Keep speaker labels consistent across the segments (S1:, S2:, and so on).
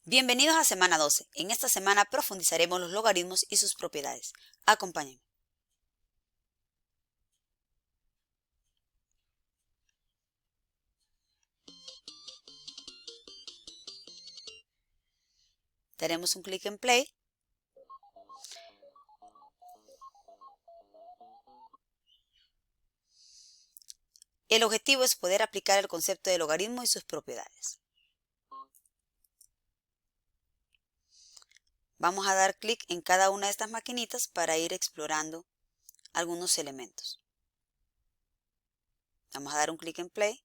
S1: Bienvenidos a semana 12. En esta semana profundizaremos los logaritmos y sus propiedades. Acompáñenme. Daremos un clic en play. El objetivo es poder aplicar el concepto de logaritmo y sus propiedades. Vamos a dar clic en cada una de estas maquinitas para ir explorando algunos elementos. Vamos a dar un clic en play.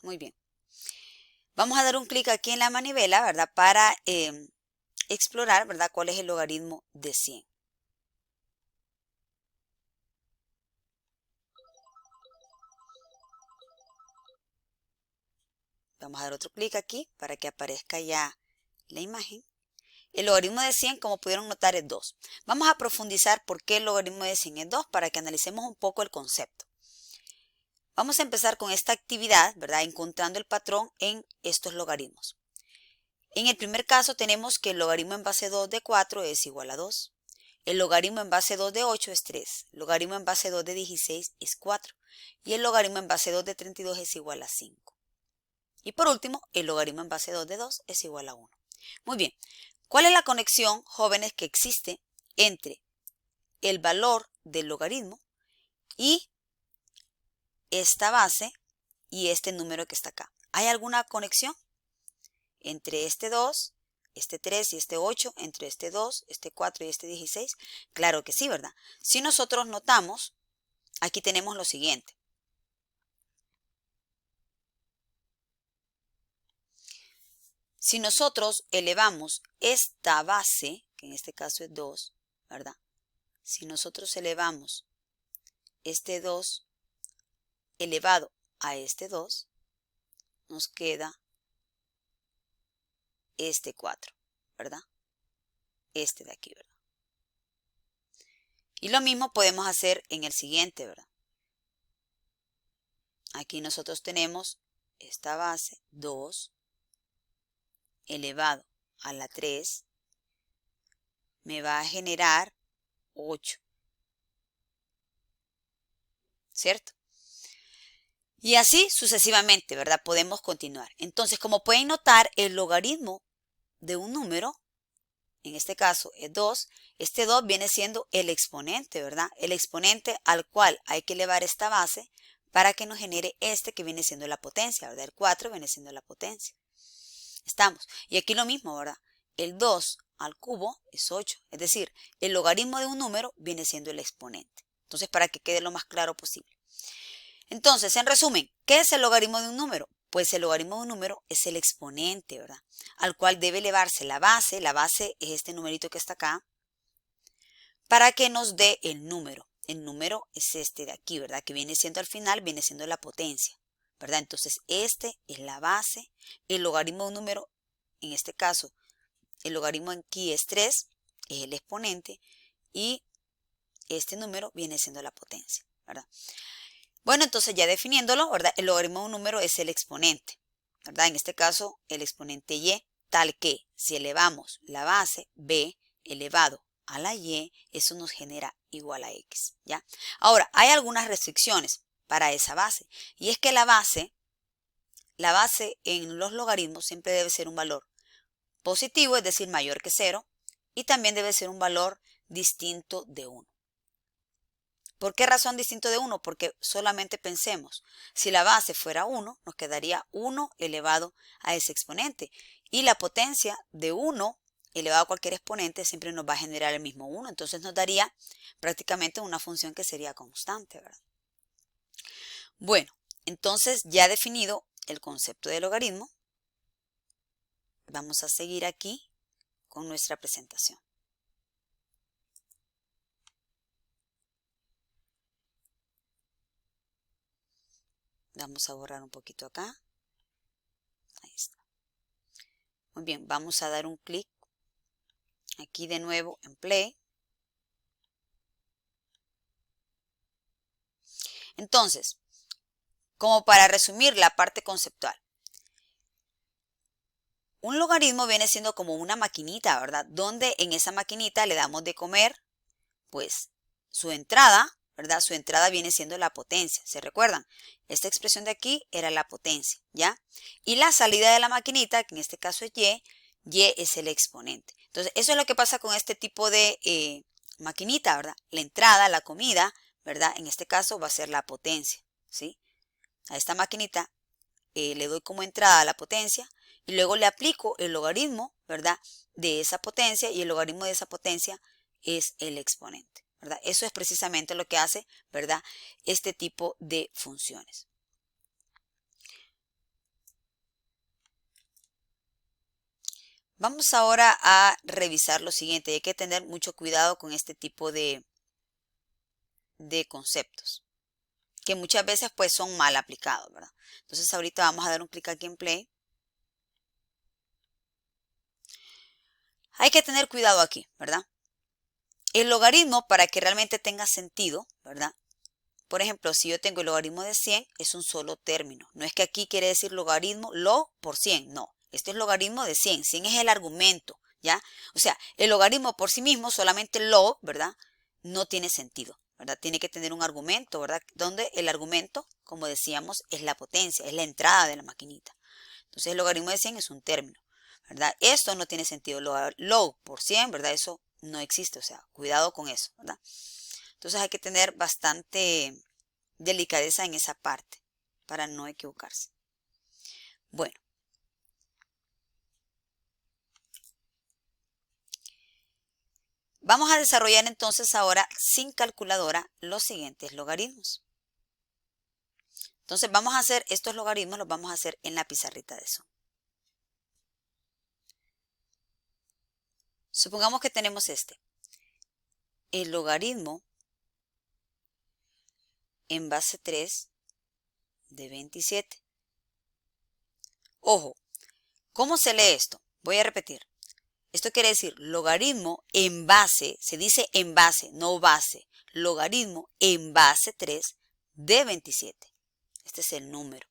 S1: Muy bien. Vamos a dar un clic aquí en la manivela, ¿verdad? Para explorar, ¿verdad? ¿Cuál es el logaritmo de 100? Vamos a dar otro clic aquí para que aparezca ya la imagen. El logaritmo de 100, como pudieron notar, es 2. Vamos a profundizar por qué el logaritmo de 100 es 2 para que analicemos un poco el concepto. Vamos a empezar con esta actividad, ¿verdad? Encontrando el patrón en estos logaritmos. En el primer caso tenemos que el logaritmo en base 2 de 4 es igual a 2. El logaritmo en base 2 de 8 es 3. El logaritmo en base 2 de 16 es 4. Y el logaritmo en base 2 de 32 es igual a 5. Y por último, el logaritmo en base 2 de 2 es igual a 1. Muy bien. ¿Cuál es la conexión, jóvenes, que existe entre el valor del logaritmo y esta base y este número que está acá? ¿Hay alguna conexión entre este 2, este 3 y este 8, entre este 2, este 4 y este 16? Claro que sí, ¿verdad? Si nosotros notamos, aquí tenemos lo siguiente. Si nosotros elevamos esta base, que en este caso es 2, ¿verdad? Si nosotros elevamos este 2 elevado a este 2, nos queda este 4, ¿verdad? Este de aquí, ¿verdad? Y lo mismo podemos hacer en el siguiente, ¿verdad? Aquí nosotros tenemos esta base, 2 elevado a la 3, me va a generar 8, ¿cierto? Y así sucesivamente, ¿verdad? Podemos continuar. Entonces, como pueden notar, el logaritmo de un número, en este caso es 2, este 2 viene siendo el exponente, ¿verdad? El exponente al cual hay que elevar esta base para que nos genere este que viene siendo la potencia, ¿verdad? El 4 viene siendo la potencia. Estamos. Y aquí lo mismo, ¿verdad? El 2 al cubo es 8. Es decir, el logaritmo de un número viene siendo el exponente. Entonces, para que quede lo más claro posible. Entonces, en resumen, ¿qué es el logaritmo de un número? Pues el logaritmo de un número es el exponente, ¿verdad? Al cual debe elevarse la base es este numerito que está acá, para que nos dé el número. El número es este de aquí, ¿verdad? Que viene siendo al final, viene siendo la potencia, ¿verdad? Entonces, este es la base, el logaritmo de un número, en este caso, el logaritmo aquí es 3, es el exponente, y este número viene siendo la potencia, ¿verdad? Bueno, entonces ya definiéndolo, ¿verdad? El logaritmo de un número es el exponente, ¿verdad? En este caso, el exponente y, tal que si elevamos la base b elevado a la y, eso nos genera igual a x, ¿ya? Ahora, hay algunas restricciones para esa base, y es que la base en los logaritmos siempre debe ser un valor positivo, es decir, mayor que 0, y también debe ser un valor distinto de 1. ¿Por qué razón distinto de 1? Porque solamente pensemos, si la base fuera 1, nos quedaría 1 elevado a ese exponente. Y la potencia de 1 elevado a cualquier exponente siempre nos va a generar el mismo 1. Entonces nos daría prácticamente una función que sería constante, ¿verdad? Bueno, entonces ya definido el concepto de logaritmo, vamos a seguir aquí con nuestra presentación. Vamos a borrar un poquito acá. Ahí está. Muy bien, vamos a dar un clic aquí de nuevo en play. Entonces, como para resumir la parte conceptual. Un logaritmo viene siendo como una maquinita, ¿verdad? Donde en esa maquinita le damos de comer, pues, su entrada, ¿verdad? Su entrada viene siendo la potencia. ¿Se recuerdan? Esta expresión de aquí era la potencia, ¿ya? Y la salida de la maquinita, que en este caso es y es el exponente. Entonces, eso es lo que pasa con este tipo de maquinita, ¿verdad? La entrada, la comida, ¿verdad? En este caso va a ser la potencia, ¿sí? A esta maquinita le doy como entrada la potencia y luego le aplico el logaritmo, ¿verdad? De esa potencia, y el logaritmo de esa potencia es el exponente, ¿verdad? Eso es precisamente lo que hace, ¿verdad? Este tipo de funciones. Vamos ahora a revisar lo siguiente. Hay que tener mucho cuidado con este tipo de conceptos, que muchas veces pues son mal aplicados, ¿verdad? Entonces ahorita vamos a dar un clic aquí en Play. Hay que tener cuidado aquí, ¿verdad? El logaritmo, para que realmente tenga sentido, ¿verdad? Por ejemplo, si yo tengo el logaritmo de 100, es un solo término. No es que aquí quiere decir logaritmo log por 100, no. Este es logaritmo de 100. 100 es el argumento, ¿ya? O sea, el logaritmo por sí mismo, solamente log, ¿verdad? No tiene sentido, ¿verdad? Tiene que tener un argumento, ¿verdad? Donde el argumento, como decíamos, es la potencia, es la entrada de la maquinita. Entonces, el logaritmo de 100 es un término, ¿verdad? Esto no tiene sentido. Log por 100, ¿verdad? Eso no existe, o sea, cuidado con eso, ¿verdad? Entonces hay que tener bastante delicadeza en esa parte para no equivocarse. Bueno, vamos a desarrollar entonces ahora sin calculadora los siguientes logaritmos. Entonces vamos a hacer estos logaritmos, los vamos a hacer en la pizarrita de Zoom. Supongamos que tenemos el logaritmo en base 3 de 27. Ojo, ¿cómo se lee esto? Voy a repetir. Esto quiere decir logaritmo en base, se dice en base, no base. Logaritmo en base 3 de 27. Este es el número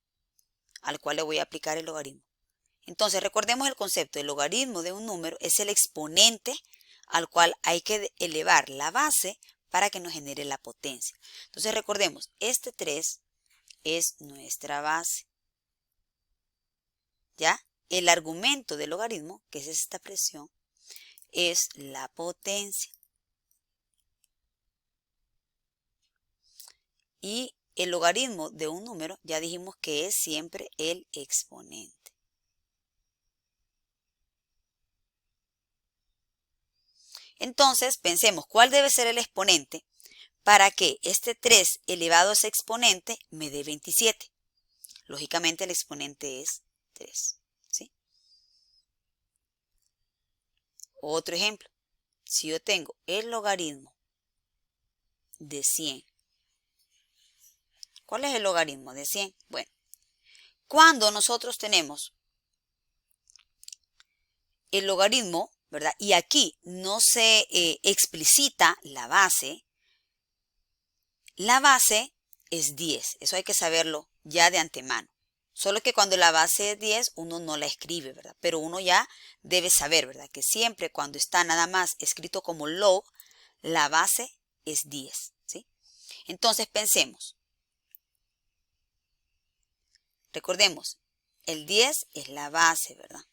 S1: al cual le voy a aplicar el logaritmo. Entonces recordemos el concepto. El logaritmo de un número es el exponente al cual hay que elevar la base para que nos genere la potencia. Entonces recordemos, este 3 es nuestra base. ¿Ya? El argumento del logaritmo, que es esta expresión, es la potencia. Y el logaritmo de un número, ya dijimos que es siempre el exponente. Entonces, pensemos, ¿cuál debe ser el exponente para que este 3 elevado a ese exponente me dé 27? Lógicamente, el exponente es 3. ¿Sí? Otro ejemplo. Si yo tengo el logaritmo de 100, ¿cuál es el logaritmo de 100? Bueno, cuando nosotros tenemos el logaritmo, ¿verdad? Y aquí no se explicita la base es 10. Eso hay que saberlo ya de antemano. Solo que cuando la base es 10, uno no la escribe, ¿verdad? Pero uno ya debe saber, ¿verdad? Que siempre cuando está nada más escrito como log, la base es 10, ¿sí? Entonces pensemos. Recordemos, el 10 es la base, ¿verdad?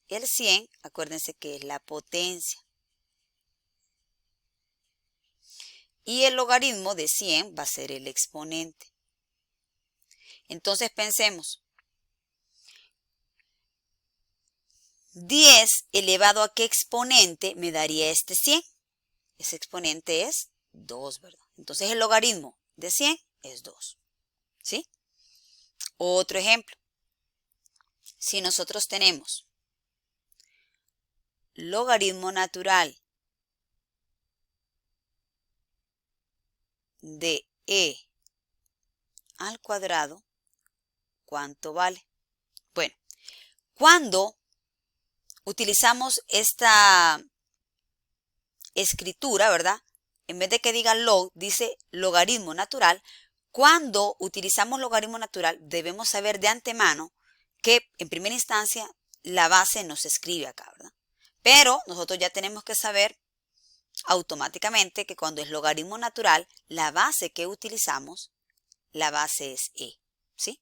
S1: El 100, acuérdense que es la potencia. Y el logaritmo de 100 va a ser el exponente. Entonces pensemos. 10 elevado a qué exponente me daría este 100. Ese exponente es 2, ¿verdad? Entonces el logaritmo de 100 es 2. ¿Sí? Otro ejemplo. Si nosotros tenemos logaritmo natural de e al cuadrado, ¿cuánto vale? Bueno, cuando utilizamos esta escritura, ¿verdad? en vez de que diga log, dice logaritmo natural. Cuando utilizamos logaritmo natural, debemos saber de antemano que en primera instancia la base no se escribe acá, ¿verdad? Pero nosotros ya tenemos que saber automáticamente que cuando es logaritmo natural, la base que utilizamos, la base es e, ¿sí?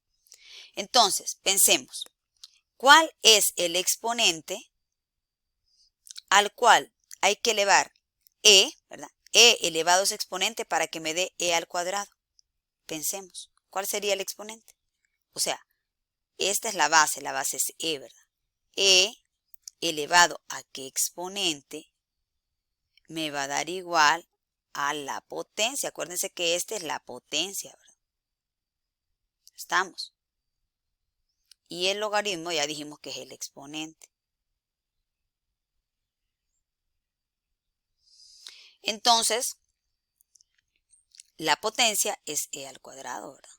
S1: Entonces, pensemos, ¿cuál es el exponente al cual hay que elevar e, ¿verdad? E elevado a ese exponente para que me dé e al cuadrado. Pensemos, ¿cuál sería el exponente? O sea, esta es la base es e, ¿verdad? E elevado a qué exponente me va a dar igual a la potencia. Acuérdense que esta es la potencia, ¿verdad? Estamos. Y el logaritmo ya dijimos que es el exponente. Entonces, la potencia es e al cuadrado, ¿verdad?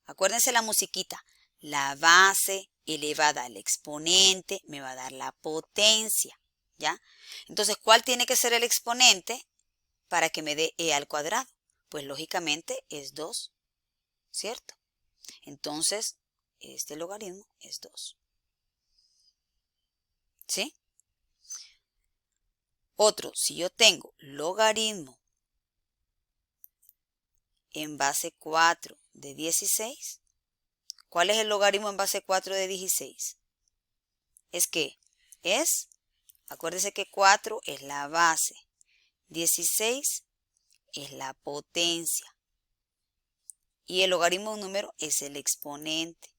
S1: Acuérdense la musiquita. La base elevada al exponente me va a dar la potencia, ¿ya? Entonces, ¿cuál tiene que ser el exponente para que me dé e al cuadrado? Pues lógicamente es 2, ¿cierto? Entonces, este logaritmo es 2. ¿Sí? Otro, si yo tengo logaritmo en base 4 de 16, ¿cuál es el logaritmo en base 4 de 16? Es que acuérdese que 4 es la base, 16 es la potencia y el logaritmo de un número es el exponente.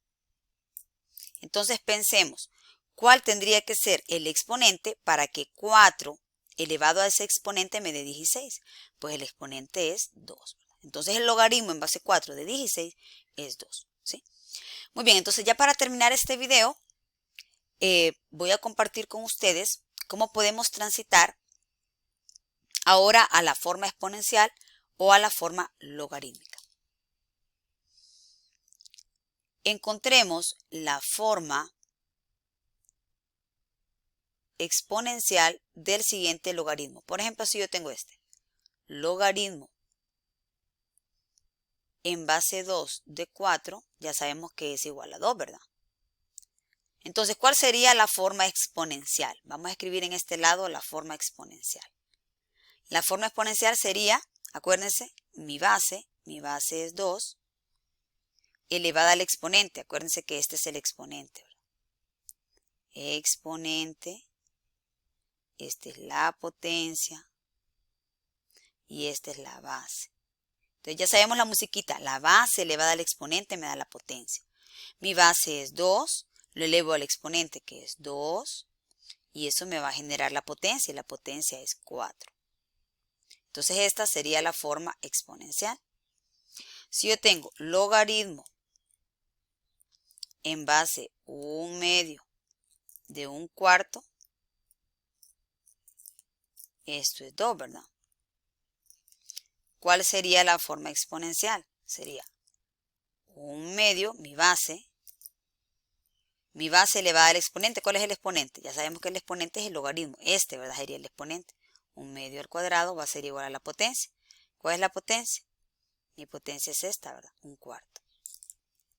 S1: Entonces pensemos, ¿cuál tendría que ser el exponente para que 4 elevado a ese exponente me dé 16? Pues el exponente es 2. Entonces el logaritmo en base 4 de 16 es 2. ¿Sí? Muy bien, entonces ya para terminar este video, voy a compartir con ustedes cómo podemos transitar ahora a la forma exponencial o a la forma logarítmica. Encontremos la forma exponencial del siguiente logaritmo. Por ejemplo, si yo tengo este, logaritmo en base 2 de 4, ya sabemos que es igual a 2, ¿verdad? Entonces, ¿cuál sería la forma exponencial? Vamos a escribir en este lado la forma exponencial. La forma exponencial sería, acuérdense, mi base es 2, elevada al exponente. Acuérdense que este es el exponente, ¿verdad? Exponente, esta es la potencia y esta es la base. Entonces ya sabemos la musiquita, la base elevada al exponente me da la potencia. Mi base es 2, lo elevo al exponente que es 2 y eso me va a generar la potencia y la potencia es 4. Entonces esta sería la forma exponencial. Si yo tengo logaritmo en base 1/2 de 1/4, esto es 2, ¿verdad? ¿Cuál sería la forma exponencial? Sería 1/2, mi base elevada al exponente. ¿Cuál es el exponente? Ya sabemos que el exponente es el logaritmo. Este, ¿verdad? Sería el exponente. 1/2 al cuadrado va a ser igual a la potencia. ¿Cuál es la potencia? Mi potencia es esta, ¿verdad? 1/4.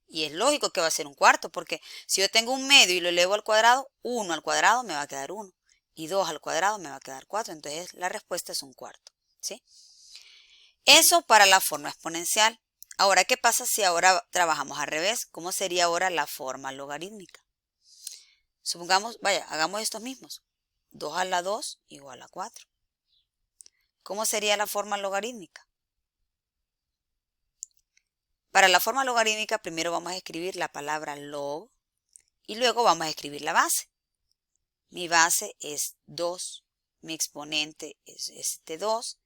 S1: Y es lógico que va a ser 1/4 porque si yo tengo 1/2 y lo elevo al cuadrado, 1 al cuadrado me va a quedar 1. Y 2 al cuadrado me va a quedar 4. Entonces la respuesta es 1/4. ¿Sí? Eso para la forma exponencial. Ahora, ¿qué pasa si ahora trabajamos al revés? ¿Cómo sería ahora la forma logarítmica? Supongamos, vaya, hagamos estos mismos. 2 a la 2 igual a 4. ¿Cómo sería la forma logarítmica? Para la forma logarítmica primero vamos a escribir la palabra log y luego vamos a escribir la base. Mi base es 2, mi exponente es este 2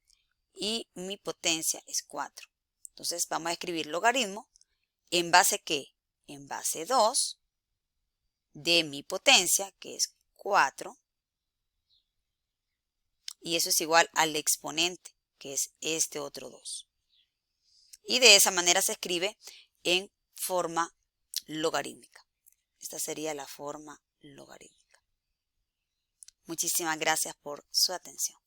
S1: y mi potencia es 4. Entonces vamos a escribir logaritmo en base ¿qué? En base 2 de mi potencia, que es 4, y eso es igual al exponente, que es este otro 2. Y de esa manera se escribe en forma logarítmica. Esta sería la forma logarítmica. Muchísimas gracias por su atención.